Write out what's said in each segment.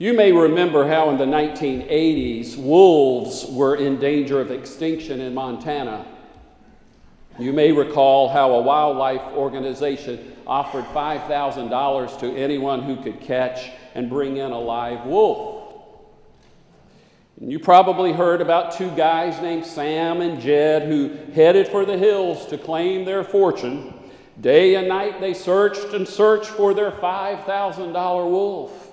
You may remember how in the 1980s, wolves were in danger of extinction in Montana. You may recall how a wildlife organization offered $5,000 to anyone who could catch and bring in a live wolf. And you probably heard about two guys named Sam and Jed who headed for the hills to claim their fortune. Day and night they searched and searched for their $5,000 wolf.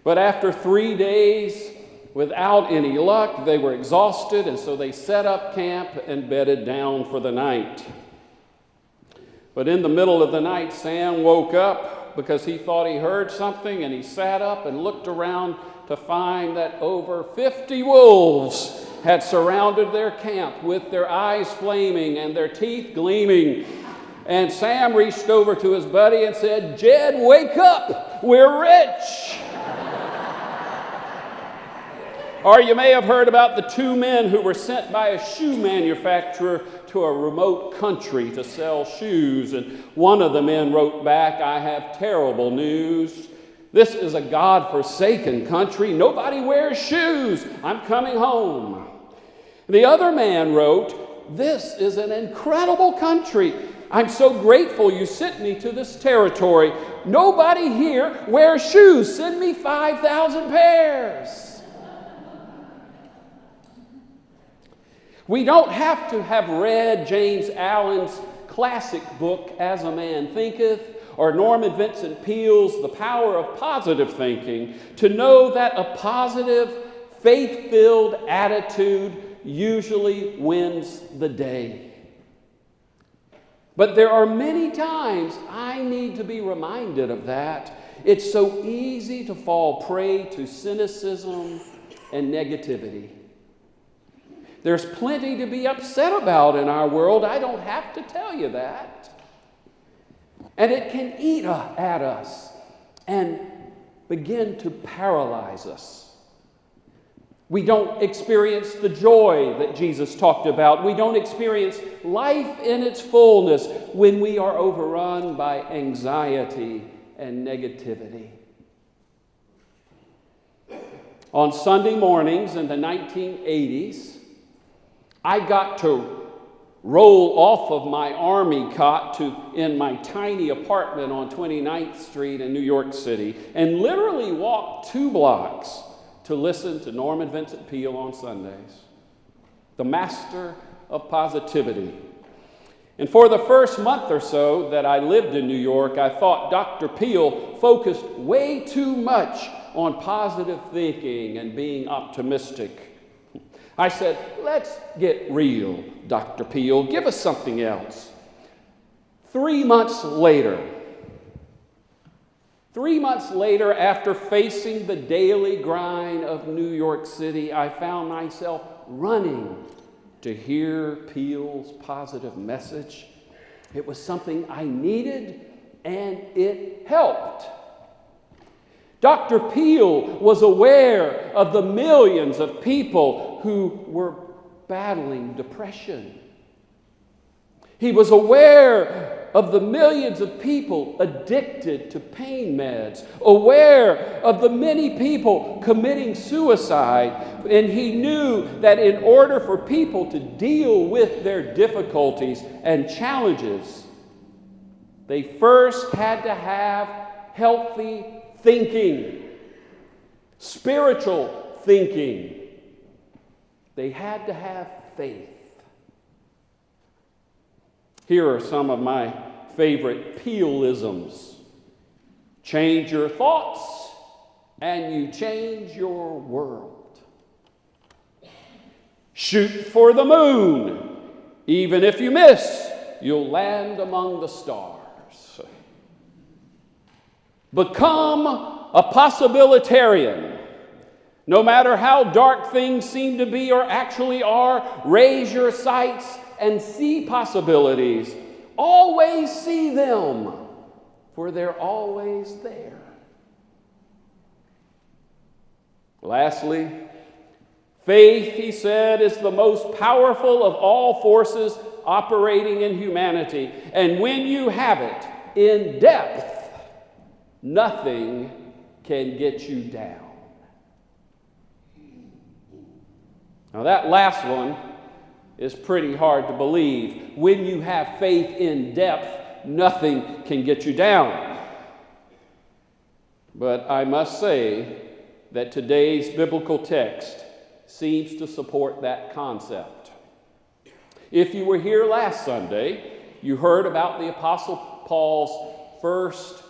But after 3 days, without any luck, they were exhausted, and so they set up camp and bedded down for the night. But in the middle of the night, Sam woke up because he thought he heard something, and he sat up and looked around to find that over 50 wolves had surrounded their camp with their eyes flaming and their teeth gleaming. And Sam reached over to his buddy and said, "Jed, wake up, we're rich." Or you may have heard about the two men who were sent by a shoe manufacturer to a remote country to sell shoes. And one of the men wrote back, "I have terrible news. This is a God-forsaken country. Nobody wears shoes. I'm coming home." The other man wrote, "This is an incredible country. I'm so grateful you sent me to this territory. Nobody here wears shoes. Send me 5,000 pairs. We don't have to have read James Allen's classic book, As a Man Thinketh, or Norman Vincent Peale's The Power of Positive Thinking, to know that a positive, faith-filled attitude usually wins the day. But there are many times I need to be reminded of that. It's so easy to fall prey to cynicism and negativity. There's plenty to be upset about in our world. I don't have to tell you that. And it can eat at us and begin to paralyze us. We don't experience the joy that Jesus talked about. We don't experience life in its fullness when we are overrun by anxiety and negativity. On Sunday mornings in the 1980s, I got to roll off of my army cot in my tiny apartment on 29th Street in New York City and literally walk 2 blocks to listen to Norman Vincent Peale on Sundays, the master of positivity. And for the first month or so that I lived in New York, I thought Dr. Peale focused way too much on positive thinking and being optimistic. I said, "Let's get real, Dr. Peale. Give us something else." 3 months later, after facing the daily grind of New York City, I found myself running to hear Peale's positive message. It was something I needed, and it helped. Dr. Peale was aware of the millions of people who were battling depression. He was aware of the millions of people addicted to pain meds, aware of the many people committing suicide, and he knew that in order for people to deal with their difficulties and challenges, they first had to have healthy thinking, spiritual thinking. They had to have faith. Here are some of my favorite Pealeisms. Change your thoughts and you change your world. Shoot for the moon. Even if you miss, you'll land among the stars. Become a possibilitarian. No matter how dark things seem to be or actually are, raise your sights and see possibilities. Always see them, for they're always there. Lastly, faith, he said, is the most powerful of all forces operating in humanity. And when you have it in depth, nothing can get you down. Now, that last one is pretty hard to believe. When you have faith in depth, nothing can get you down. But I must say that today's biblical text seems to support that concept. If you were here last Sunday, you heard about the Apostle Paul's first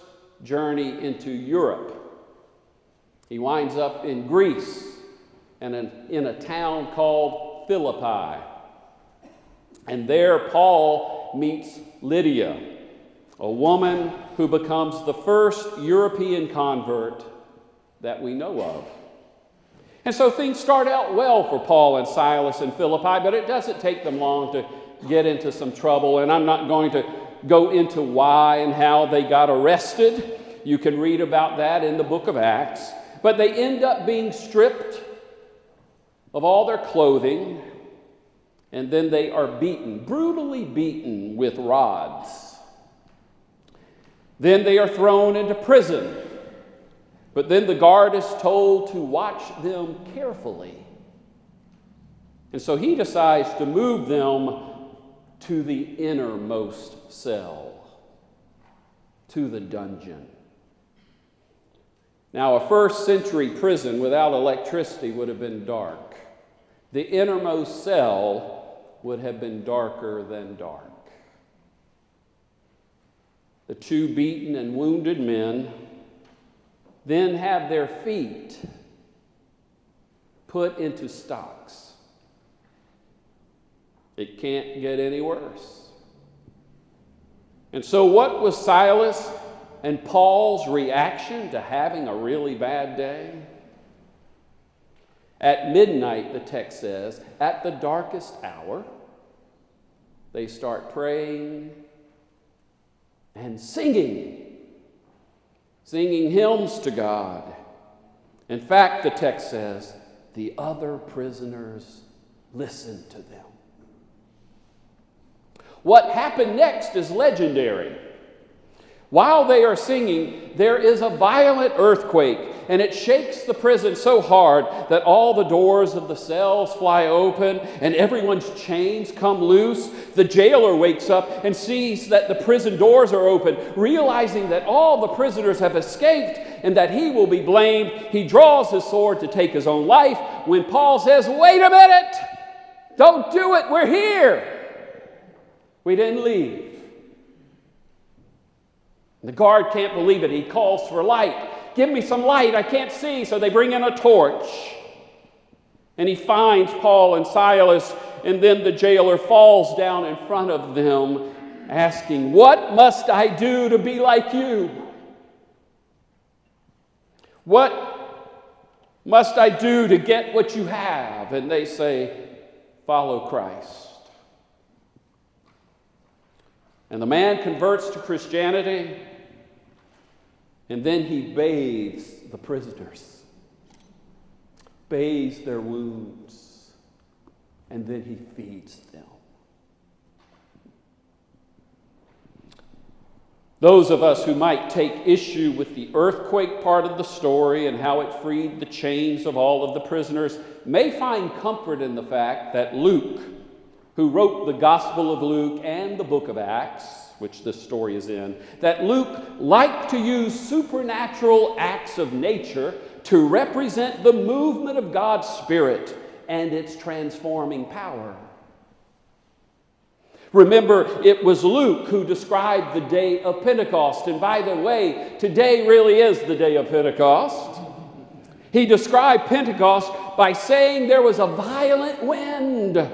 journey into Europe. He winds up in Greece and in a town called Philippi. And there Paul meets Lydia, a woman who becomes the first European convert that we know of. And so things start out well for Paul and Silas in Philippi, but it doesn't take them long to get into some trouble. And I'm not going to go into why and how they got arrested. You can read about that in the book of Acts. But they end up being stripped of all their clothing, and then they are beaten, brutally beaten with rods. Then they are thrown into prison. But then the guard is told to watch them carefully. And so he decides to move them to the innermost cell, to the dungeon. Now, a first century prison without electricity would have been dark. The innermost cell would have been darker than dark. The two beaten and wounded men then have their feet put into stocks. It can't get any worse. And so what was Silas and Paul's reaction to having a really bad day? At midnight, the text says, at the darkest hour, they start praying and singing hymns to God. In fact, the text says, the other prisoners listened to them. What happened next is legendary. While they are singing, there is a violent earthquake, and it shakes the prison so hard that all the doors of the cells fly open and everyone's chains come loose. The jailer wakes up and sees that the prison doors are open, realizing that all the prisoners have escaped and that he will be blamed. He draws his sword to take his own life when Paul says, "Wait a minute! Don't do it! We're here! We didn't leave." The guard can't believe it. He calls for light. "Give me some light. I can't see." So they bring in a torch. And he finds Paul and Silas, and then the jailer falls down in front of them, asking, "What must I do to be like you? What must I do to get what you have?" And they say, "Follow Christ." And the man converts to Christianity, and then he bathes the prisoners, bathes their wounds, and then he feeds them. Those of us who might take issue with the earthquake part of the story and how it freed the chains of all of the prisoners may find comfort in the fact that Luke, who wrote the Gospel of Luke and the book of Acts, which this story is in, that Luke liked to use supernatural acts of nature to represent the movement of God's Spirit and its transforming power. Remember, it was Luke who described the day of Pentecost. And by the way, today really is the day of Pentecost. He described Pentecost by saying there was a violent wind.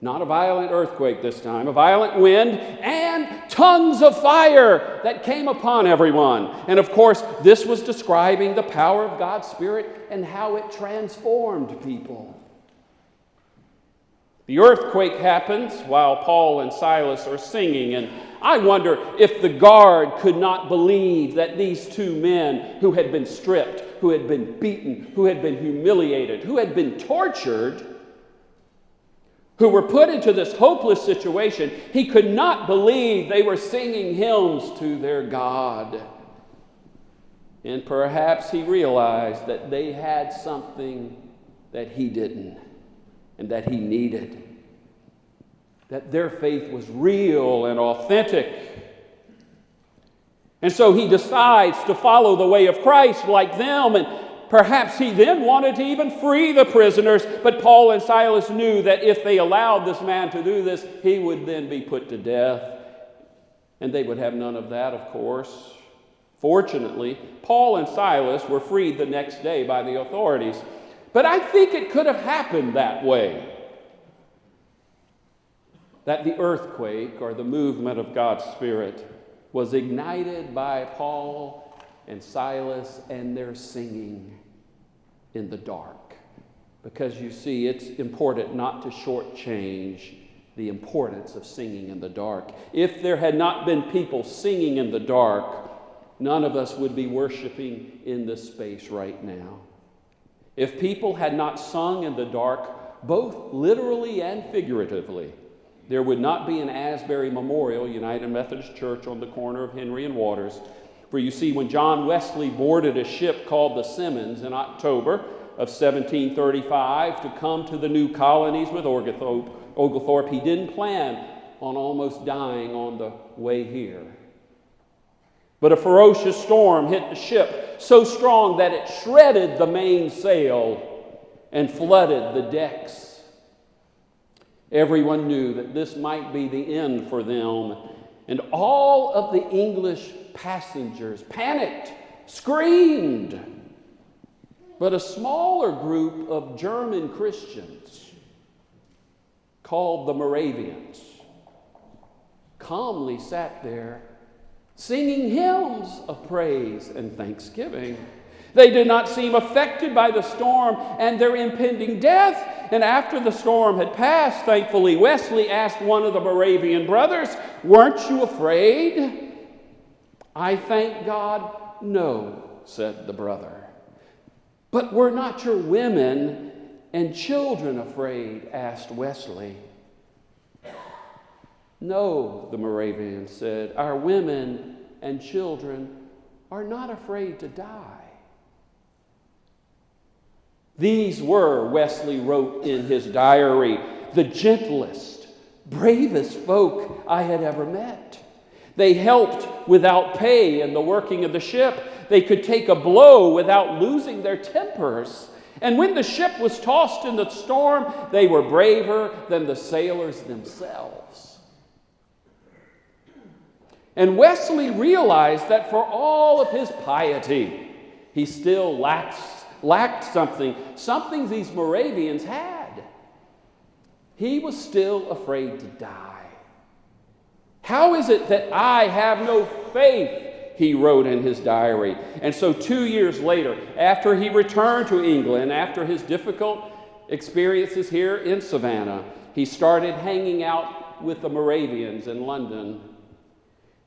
Not a violent earthquake this time, a violent wind and tongues of fire that came upon everyone. And of course, this was describing the power of God's Spirit and how it transformed people. The earthquake happens while Paul and Silas are singing, and I wonder if the guard could not believe that these two men who had been stripped, who had been beaten, who had been humiliated, who had been tortured, who were put into this hopeless situation, he could not believe they were singing hymns to their God. And perhaps he realized that they had something that he didn't. and that he needed. That their faith was real and authentic. And so he decides to follow the way of Christ like them, and perhaps he then wanted to even free the prisoners, but Paul and Silas knew that if they allowed this man to do this, he would then be put to death. And they would have none of that, of course. Fortunately, Paul and Silas were freed the next day by the authorities. But I think it could have happened that way. That the earthquake or the movement of God's Spirit was ignited by Paul and Silas and their singing in the dark. Because you see, it's important not to shortchange the importance of singing in the dark. If there had not been people singing in the dark, none of us would be worshiping in this space right now. If people had not sung in the dark, both literally and figuratively, there would not be an Asbury Memorial United Methodist Church on the corner of Henry and Waters. For you see, when John Wesley boarded a ship called the Simmons in October of 1735 to come to the new colonies with Oglethorpe, he didn't plan on almost dying on the way here. But a ferocious storm hit the ship so strong that it shredded the mainsail and flooded the decks. Everyone knew that this might be the end for them, and all of the English passengers panicked, screamed. But a smaller group of German Christians, called the Moravians, calmly sat there singing hymns of praise and thanksgiving. They did not seem affected by the storm and their impending death. And after the storm had passed, thankfully, Wesley asked one of the Moravian brothers, "Weren't you afraid?" "I thank God, no," said the brother. "But were not your women and children afraid?" asked Wesley. "No," the Moravian said, "our women and children are not afraid to die." These were, Wesley wrote in his diary, the gentlest, bravest folk I had ever met. They helped without pay in the working of the ship. They could take a blow without losing their tempers. And when the ship was tossed in the storm, they were braver than the sailors themselves. And Wesley realized that for all of his piety, he still lacked something these Moravians had. He was still afraid to die. "How is it that I have no faith?" he wrote in his diary. And so 2 years later, after he returned to England, after his difficult experiences here in Savannah, he started hanging out with the Moravians in London.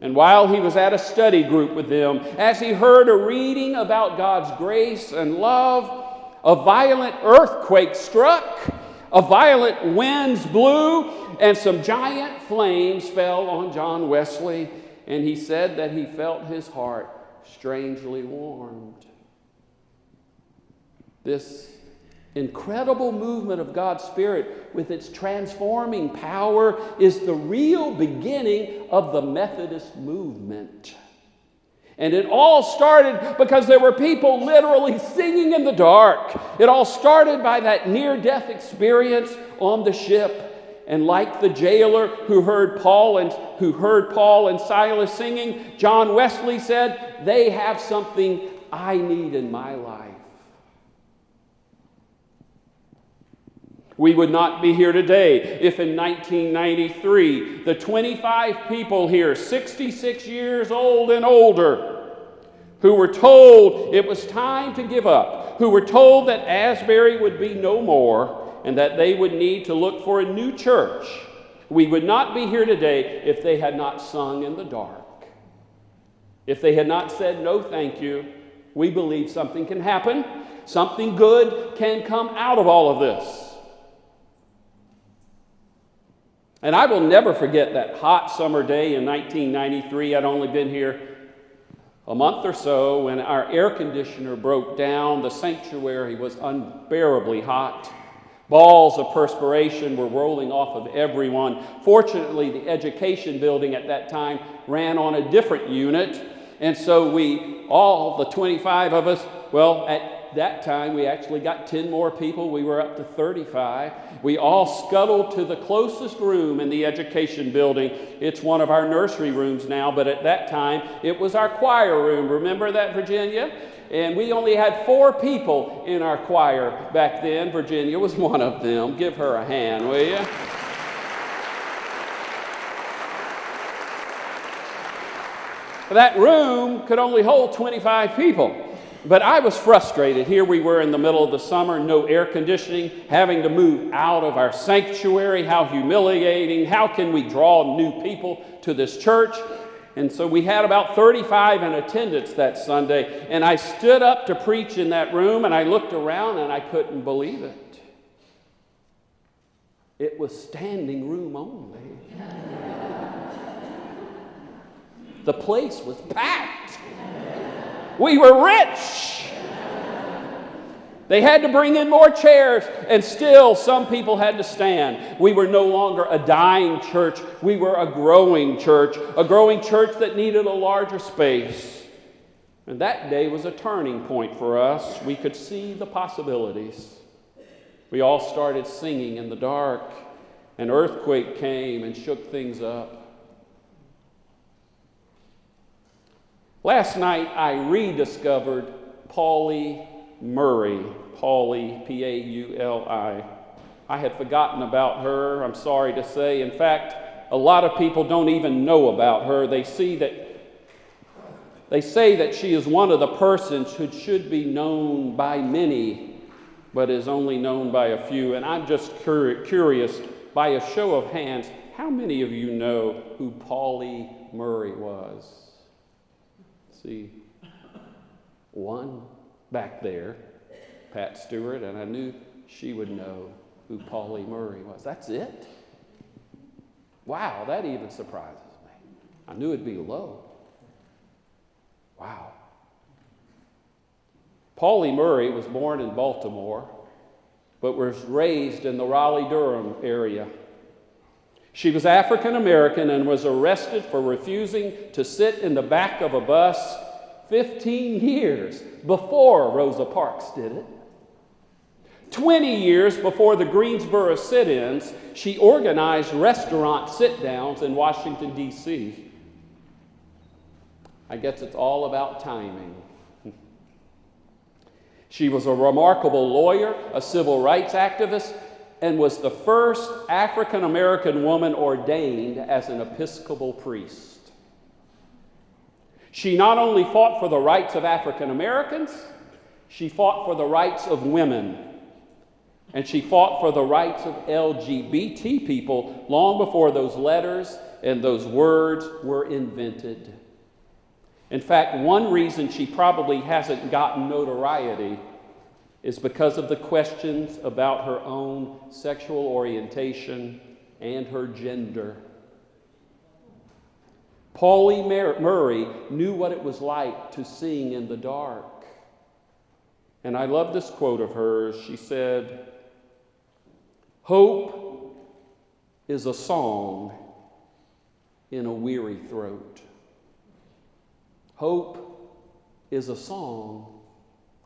And while he was at a study group with them, as he heard a reading about God's grace and love, a violent earthquake struck, a violent winds blew, and some giant flames fell on John Wesley, and he said that he felt his heart strangely warmed. This incredible movement of God's Spirit with its transforming power is the real beginning of the Methodist movement. And it all started because there were people literally singing in the dark. It all started by that near-death experience on the ship. And like the jailer who heard Paul and Silas singing, John Wesley said, "They have something I need in my life." We would not be here today if in 1993, the 25 people here, 66 years old and older, who were told it was time to give up, who were told that Asbury would be no more and that they would need to look for a new church, we would not be here today if they had not sung in the dark. If they had not said, "No, thank you, we believe something can happen, something good can come out of all of this." And I will never forget that hot summer day in 1993. I'd only been here a month or so when our air conditioner broke down. The sanctuary was unbearably hot. Balls of perspiration were rolling off of everyone. Fortunately, the education building at that time ran on a different unit, and so all the 25 of us, well, at that time we actually got 10 more people. We were up to 35. We all scuttled to the closest room in the education building. It's one of our nursery rooms now, but at that time it was our choir room. Remember that, Virginia? And we only had 4 people in our choir back then. Virginia was one of them. Give her a hand, will you? That room could only hold 25 people. But I was frustrated. Here we were in the middle of the summer, no air conditioning, having to move out of our sanctuary. How humiliating. How can we draw new people to this church? And so we had about 35 in attendance that Sunday, and I stood up to preach in that room, and I looked around, and I couldn't believe it. It was standing room only. The place was packed. We were rich. They had to bring in more chairs, and still some people had to stand. We were no longer a dying church. We were a growing church that needed a larger space. And that day was a turning point for us. We could see the possibilities. We all started singing in the dark. An earthquake came and shook things up. Last night I rediscovered Pauli Murray, Pauli. I had forgotten about her, I'm sorry to say. In fact, a lot of people don't even know about her. They say that she is one of the persons who should be known by many, but is only known by a few. And I'm just curious, by a show of hands, how many of you know who Pauli Murray was? See, one back there, Pat Stewart, and I knew she would know who Pauli Murray was. That's it? Wow, that even surprises me. I knew it'd be low. Wow. Pauli Murray was born in Baltimore, but was raised in the Raleigh-Durham area. She was African American and was arrested for refusing to sit in the back of a bus 15 years before Rosa Parks did it. 20 years before the Greensboro sit-ins, she organized restaurant sit-downs in Washington, D.C. I guess it's all about timing. She was a remarkable lawyer, a civil rights activist, and was the first African American woman ordained as an Episcopal priest. She not only fought for the rights of African Americans, she fought for the rights of women. And she fought for the rights of LGBT people long before those letters and those words were invented. In fact, one reason she probably hasn't gotten notoriety is because of the questions about her own sexual orientation and her gender. Pauli Murray knew what it was like to sing in the dark. And I love this quote of hers. She said, "Hope is a song in a weary throat." Hope is a song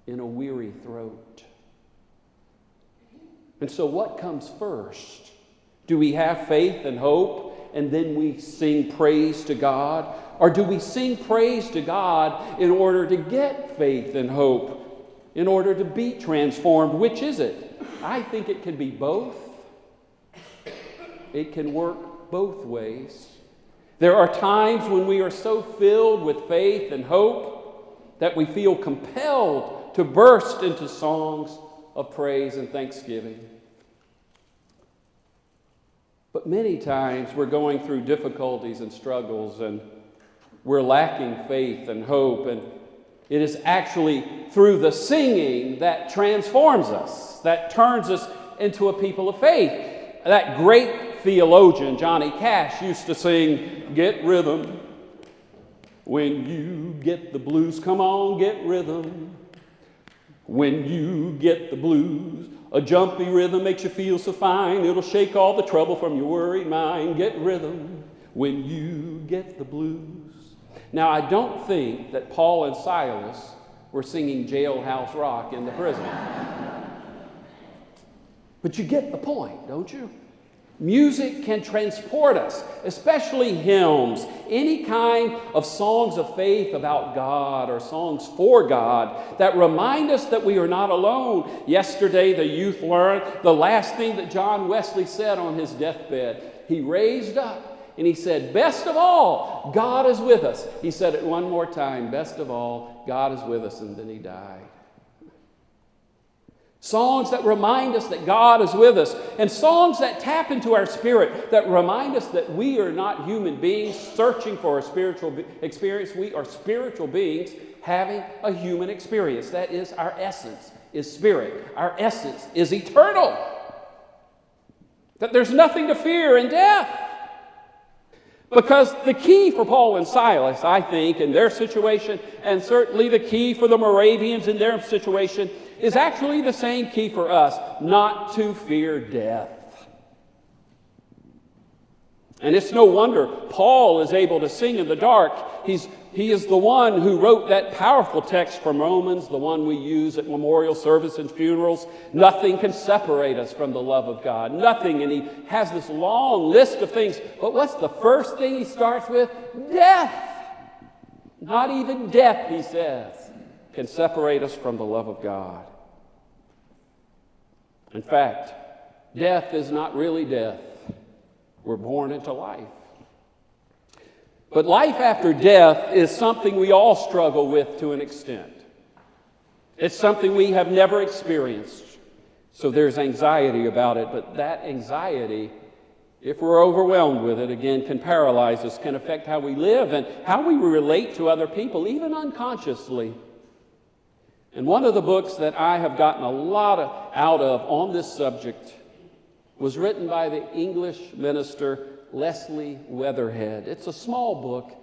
in a weary throat. And so what comes first? Do we have faith and hope and then we sing praise to God? Or do we sing praise to God in order to get faith and hope, in order to be transformed? Which is it? I think it can be both. It can work both ways. There are times when we are so filled with faith and hope that we feel compelled to burst into songs of praise and thanksgiving. But many times we're going through difficulties and struggles and we're lacking faith and hope, and it is actually through the singing that transforms us, that turns us into a people of faith. That great theologian, Johnny Cash, used to sing, "Get rhythm. When you get the blues, come on, get rhythm. When you get the blues, A jumpy rhythm makes you feel so fine. It'll shake all the trouble from your worried mind. Get rhythm when you get the blues. Now, I don't think that Paul and Silas were singing Jailhouse Rock in the prison. But you get the point, don't you? Music can transport us, especially hymns, any kind of songs of faith about God or songs for God that remind us that we are not alone. Yesterday, the youth learned the last thing that John Wesley said on his deathbed. He raised up and he said, best of all, God is with us. He said it one more time, best of all, God is with us, and then he died. Songs that remind us that God is with us, and songs that tap into our spirit, that remind us that we are not human beings searching for a spiritual experience. We are spiritual beings having a human experience. That is, our essence is spirit. Our essence is eternal. That there's nothing to fear in death. Because the key for Paul and Silas, I think, in their situation, and certainly the key for the Moravians in their situation, is actually the same key for us, not to fear death. And it's no wonder Paul is able to sing in the dark. He is the one who wrote that powerful text from Romans, the one we use at memorial service and funerals. Nothing can separate us from the love of God. Nothing. And he has this long list of things. But what's the first thing he starts with? Death. Not even death, he says, can separate us from the love of God. In fact, death is not really death. We're born into life. But life after death is something we all struggle with to an extent. It's something we have never experienced. So there's anxiety about it. But that anxiety, if we're overwhelmed with it, again, can paralyze us, can affect how we live and how we relate to other people, even unconsciously. And one of the books that I have gotten a lot out of on this subject was written by the English minister Leslie Weatherhead. It's a small book,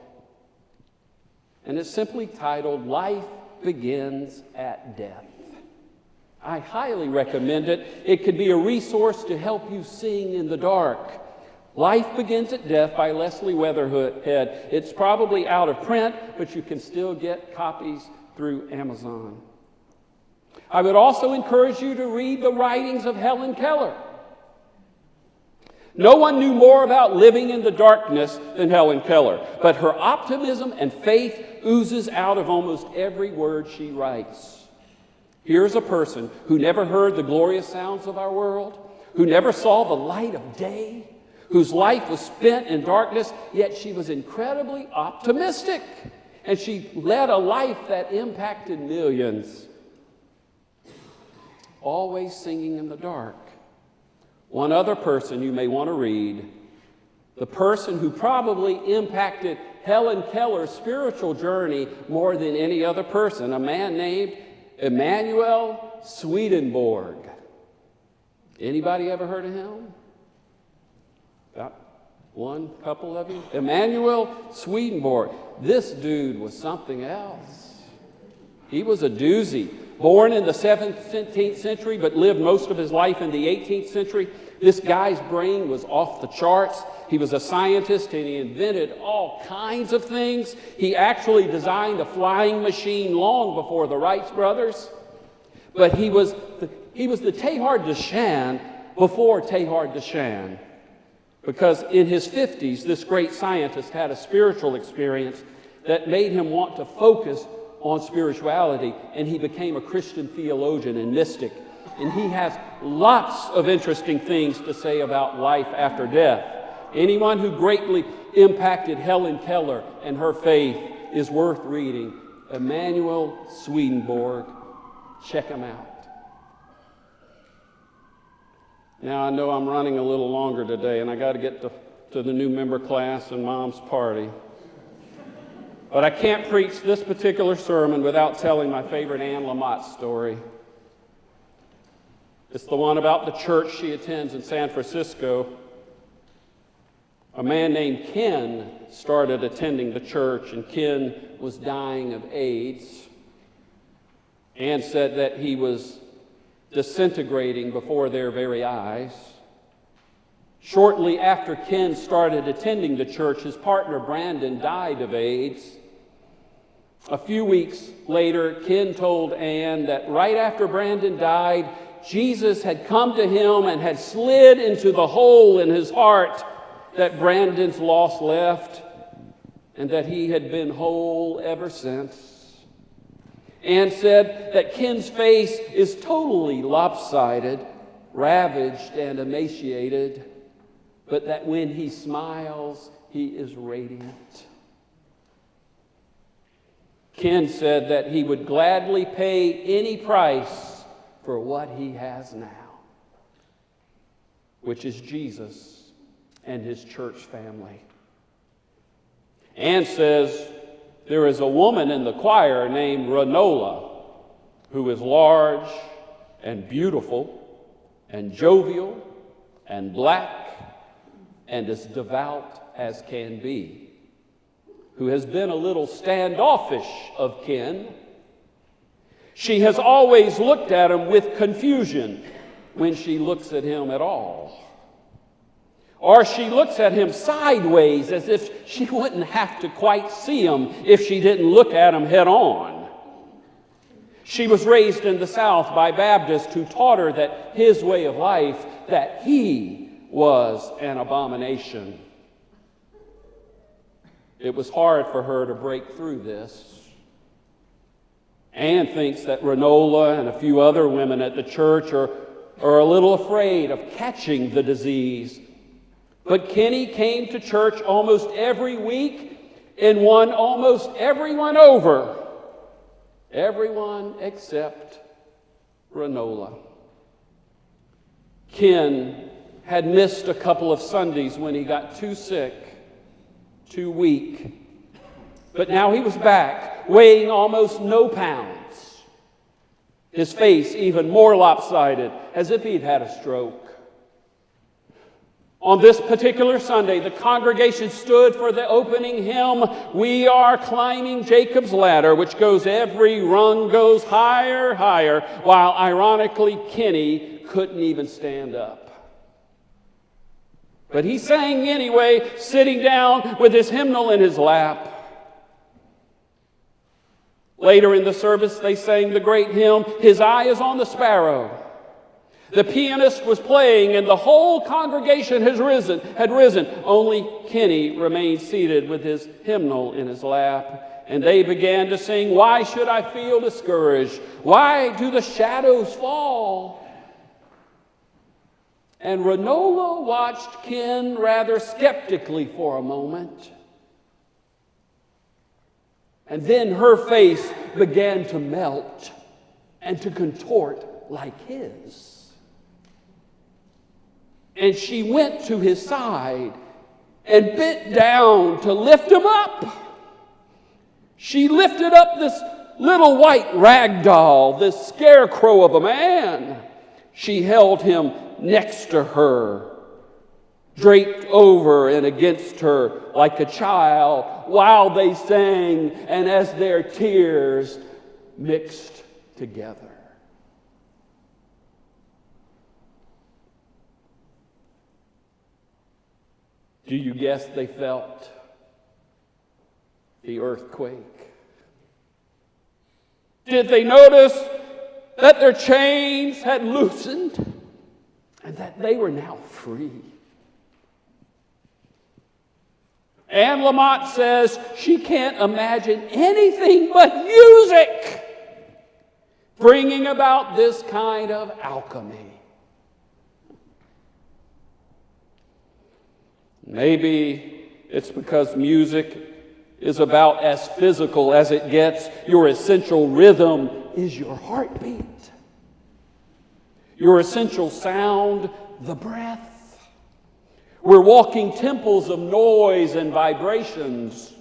and it's simply titled, Life Begins at Death. I highly recommend it. It could be a resource to help you sing in the dark. Life Begins at Death by Leslie Weatherhead. It's probably out of print, but you can still get copies through Amazon. I would also encourage you to read the writings of Helen Keller. No one knew more about living in the darkness than Helen Keller, but her optimism and faith oozes out of almost every word she writes. Here's a person who never heard the glorious sounds of our world, who never saw the light of day, whose life was spent in darkness, yet she was incredibly optimistic, and she led a life that impacted millions. Always singing in the dark. One other person you may want to read, the person who probably impacted Helen Keller's spiritual journey more than any other person, a man named Emanuel Swedenborg. Anybody ever heard of him? About one couple of you? Emanuel Swedenborg. This dude was something else. He was a doozy. Born in the 17th century, but lived most of his life in the 18th century. This guy's brain was off the charts. He was a scientist, and he invented all kinds of things. He actually designed a flying machine long before the Wright brothers. But he was the Teilhard de Chardin before Teilhard de Chardin. Because in his 50s, this great scientist had a spiritual experience that made him want to focus on spirituality, and he became a Christian theologian and mystic. And he has lots of interesting things to say about life after death. Anyone who greatly impacted Helen Keller and her faith is worth reading. Emanuel Swedenborg. Check him out. Now, I know I'm running a little longer today, and I got to get to the new member class and Mom's party. But I can't preach this particular sermon without telling my favorite Anne Lamott story. It's the one about the church she attends in San Francisco. A man named Ken started attending the church, and Ken was dying of AIDS. Anne said that he was disintegrating before their very eyes. Shortly after Ken started attending the church, his partner Brandon died of AIDS. A few weeks later, Ken told Ann that right after Brandon died, Jesus had come to him and had slid into the hole in his heart that Brandon's loss left, and that he had been whole ever since. Ann said that Ken's face is totally lopsided, ravaged, and emaciated, but that when he smiles, he is radiant. Ken said that he would gladly pay any price for what he has now, which is Jesus and his church family. Ann says there is a woman in the choir named Renola who is large and beautiful and jovial and black and as devout as can be, who has been a little standoffish of Ken. She has always looked at him with confusion when she looks at him at all. Or she looks at him sideways as if she wouldn't have to quite see him if she didn't look at him head on. She was raised in the South by Baptists who taught her that his way of life, that he was an abomination. It was hard for her to break through this. Ann thinks that Renola and a few other women at the church are a little afraid of catching the disease. But Kenny came to church almost every week and won almost everyone over. Everyone except Renola. Ken had missed a couple of Sundays when he got too sick, too weak. But now he was back, weighing almost no pounds. His face even more lopsided, as if he'd had a stroke. On this particular Sunday, the congregation stood for the opening hymn, "We Are Climbing Jacob's Ladder," which goes, "Every rung goes higher, higher," while ironically Kenny couldn't even stand up. But he sang anyway, sitting down with his hymnal in his lap. Later in the service, they sang the great hymn, "His Eye is on the Sparrow." The pianist was playing, and the whole congregation had risen. Only Kenny remained seated with his hymnal in his lap. And they began to sing, "Why should I feel discouraged? Why do the shadows fall?" And Renola watched Ken rather skeptically for a moment. And then her face began to melt and to contort like his. And she went to his side and bent down to lift him up. She lifted up this little white rag doll, this scarecrow of a man. She held him next to her, draped over and against her like a child, while they sang and as their tears mixed together. Do you guess they felt the earthquake? Did they notice that their chains had loosened and that they were now free? Anne Lamott says she can't imagine anything but music bringing about this kind of alchemy. Maybe it's because music is about as physical as it gets. Your essential rhythm is your heartbeat. Your essential sound, the breath. We're walking temples of noise and vibrations.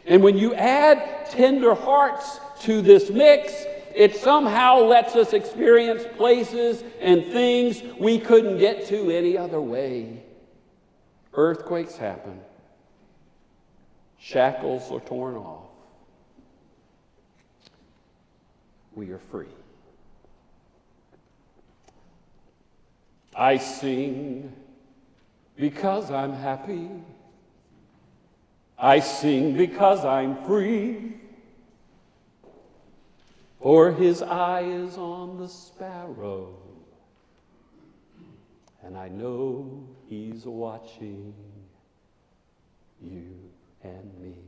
And when you add tender hearts to this mix, it somehow lets us experience places and things we couldn't get to any other way. Earthquakes happen. Shackles are torn off. We are free. I sing because I'm happy. I sing because I'm free. For his eye is on the sparrow, and I know he's watching you and me.